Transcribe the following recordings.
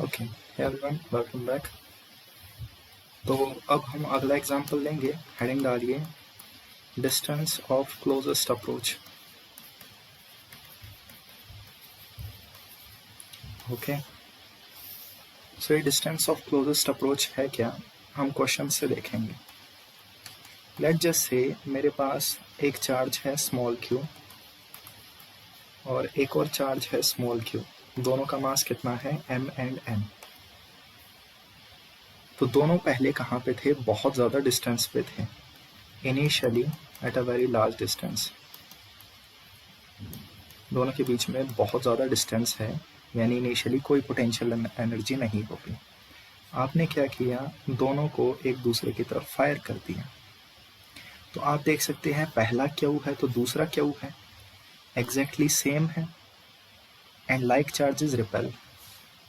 Okay everyone, welcome back. तो अब हम अगला एग्जांपल लेंगे। हेडिंग डालिए distance of closest approach. Okay, so ये डिस्टेंस ऑफ क्लोजेस्ट अप्रोच है क्या, हम क्वेश्चन से देखेंगे। लेट जस्ट से मेरे पास एक चार्ज है स्मॉल क्यू और एक और चार्ज है स्मॉल क्यू। दोनों का मास कितना है, m एंड n। तो दोनों पहले कहाँ पे थे, बहुत ज़्यादा डिस्टेंस पे थे, initially at a very large distance. दोनों के बीच में बहुत ज़्यादा डिस्टेंस है, यानी इनिशियली कोई पोटेंशियल एनर्जी नहीं होगी। आपने क्या किया, दोनों को एक दूसरे की तरफ फायर कर दिया। तो आप देख सकते हैं पहला क्यू है तो दूसरा क्यू है, एग्जैक्टली सेम है, एंड लाइक चार्जेस रिपेल।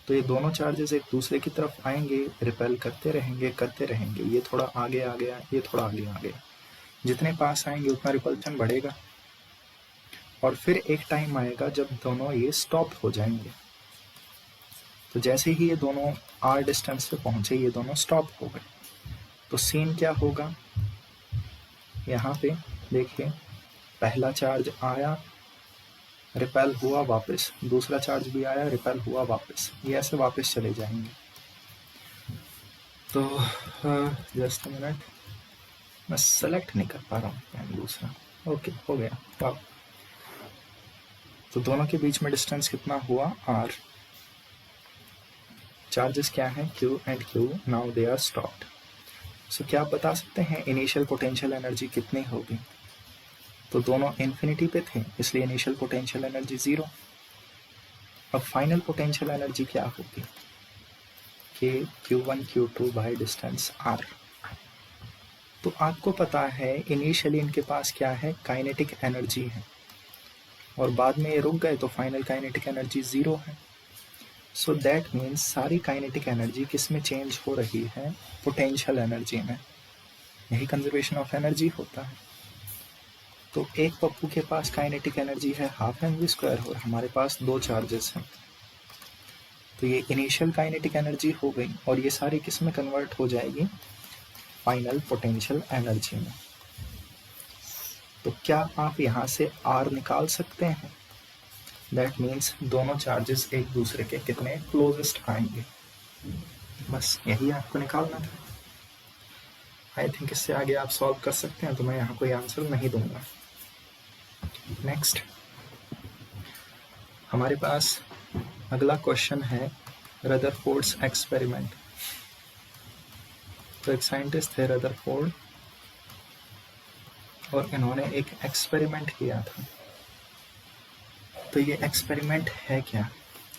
तो ये दोनों चार्जेस एक दूसरे की तरफ आएंगे, रिपेल करते रहेंगे। ये थोड़ा आगे आ गया, ये थोड़ा आगे आ गया। जितने पास आएंगे उतना रिपल्शन बढ़ेगा, और फिर एक टाइम आएगा जब दोनों ये स्टॉप हो जाएंगे। तो जैसे ही ये दोनों r डिस्टेंस पे पहुंचे, ये दोनों स्टॉप हो गए। तो सीन क्या होगा, यहाँ पे देखिए, पहला चार्ज आया, रिपेल हुआ वापस, दूसरा चार्ज भी आया, रिपेल हुआ वापस, ये ऐसे वापस चले जाएंगे। तो जस्ट मिनट, मैं सेलेक्ट नहीं कर पा रहा हूँ दूसरा। ओके, हो गया। वाह, तो दोनों के बीच में डिस्टेंस कितना हुआ, r। चार्जेस क्या है, q and q, now they are stopped. So क्या आप बता सकते हैं इनिशियल पोटेंशियल एनर्जी कितनी होगी। तो दोनों इन्फिनिटी पे थे, इसलिए इनिशियल पोटेंशियल एनर्जी 0। अब फाइनल पोटेंशियल एनर्जी क्या होगी, k q1 q2 by distance r। तो आपको पता है इनिशियली इनके पास क्या है, काइनेटिक एनर्जी है, और बाद में ये रुक गए तो फाइनल काइनेटिक एनर्जी 0 है। सो दैट मीन्स सारी काइनेटिक एनर्जी किस में चेंज हो रही है, पोटेंशियल एनर्जी में। यही कंजर्वेशन ऑफ एनर्जी होता है। तो एक पप्पू के पास काइनेटिक एनर्जी है हाफ mv², और हमारे पास दो चार्जेस हैं। तो ये इनिशियल काइनेटिक एनर्जी हो गई, और ये सारी किस में कन्वर्ट हो जाएगी, फाइनल पोटेंशियल एनर्जी में। तो क्या आप यहाँ से r निकाल सकते हैं। दैट मीन्स दोनों चार्जेस एक दूसरे के कितने क्लोजेस्ट आएंगे, बस यही आपको निकालना था। आई थिंक इससे आगे आप सॉल्व कर सकते हैं, तो मैं यहाँ कोई आंसर नहीं दूंगा। नेक्स्ट हमारे पास अगला क्वेश्चन है रदरफोर्ड्स एक्सपेरिमेंट। तो एक साइंटिस्ट थे रदरफोर्ड, और इन्होंने एक एक्सपेरिमेंट किया था। तो ये एक्सपेरिमेंट है क्या,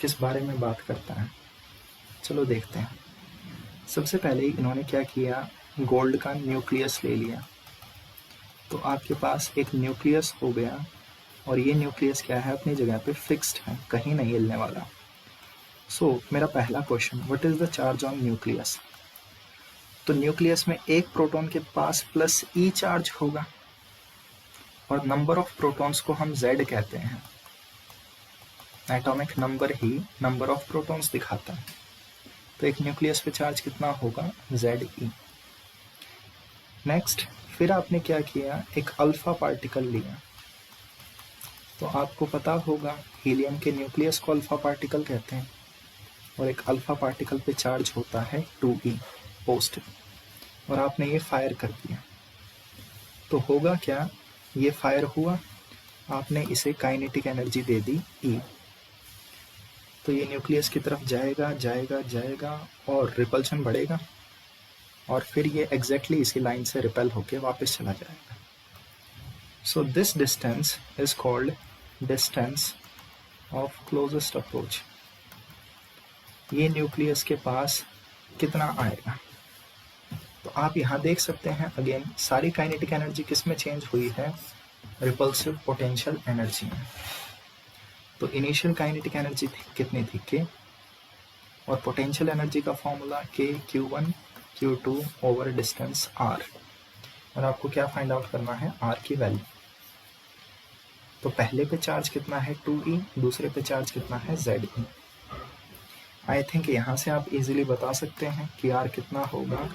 किस बारे में बात करता है, चलो देखते हैं। सबसे पहले इन्होंने क्या किया, गोल्ड का न्यूक्लियस ले लिया। तो आपके पास एक न्यूक्लियस हो गया, और ये न्यूक्लियस क्या है, अपनी जगह पे फिक्स्ड है, कहीं नहीं हिलने वाला। सो मेरा पहला question, what is the charge on nucleus. तो न्यूक्लियस में एक प्रोटॉन के पास प्लस ई चार्ज होगा, और नंबर ऑफ प्रोटॉन्स को हम Z कहते हैं। Atomic number he number of protons दिखाता है। तो एक न्यूक्लियस पे चार्ज कितना होगा, Ze। नेक्स्ट फिर आपने क्या किया, एक अल्फा पार्टिकल लिया। तो आपको पता होगा हीलियम के न्यूक्लियस को अल्फा पार्टिकल कहते हैं, और एक अल्फा पार्टिकल पे चार्ज होता है 2e पॉजिटिव, और आपने ये फायर कर दिया। तो होगा क्या, ये फायर हुआ, आपने इसे काइनेटिक एनर्जी दे दी E। तो ये न्यूक्लियस की तरफ जाएगा और रिपल्शन बढ़ेगा, और फिर ये एग्जैक्टली इसी लाइन से रिपेल होके वापस चला जाएगा। So this distance is called distance of closest approach. ये न्यूक्लियस के पास कितना आएगा। तो आप यहाँ देख सकते हैं, अगेन सारी काइनेटिक एनर्जी किस में चेंज हुई है, रिपल्सिव पोटेंशियल एनर्जी में। तो इनिशियल काइनेटिक एनर्जी कितनी थी, K, और पोटेंशियल एनर्जी का formula K Q1 Q2 over distance R, और आपको क्या फाइंड आउट करना है, R की वैल्यू। तो पहले पे चार्ज कितना है 2e, दूसरे पे चार्ज कितना है Ze। आई थिंक यहाँ से आप इजीली बता सकते हैं कि आर कितना होगा,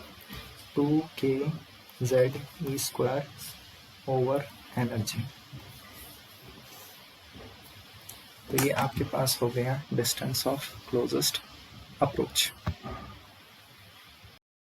2kZe² ओवर एनर्जी। तो ये आपके पास हो गया डिस्टेंस ऑफ क्लोजेस्ट अप्रोच।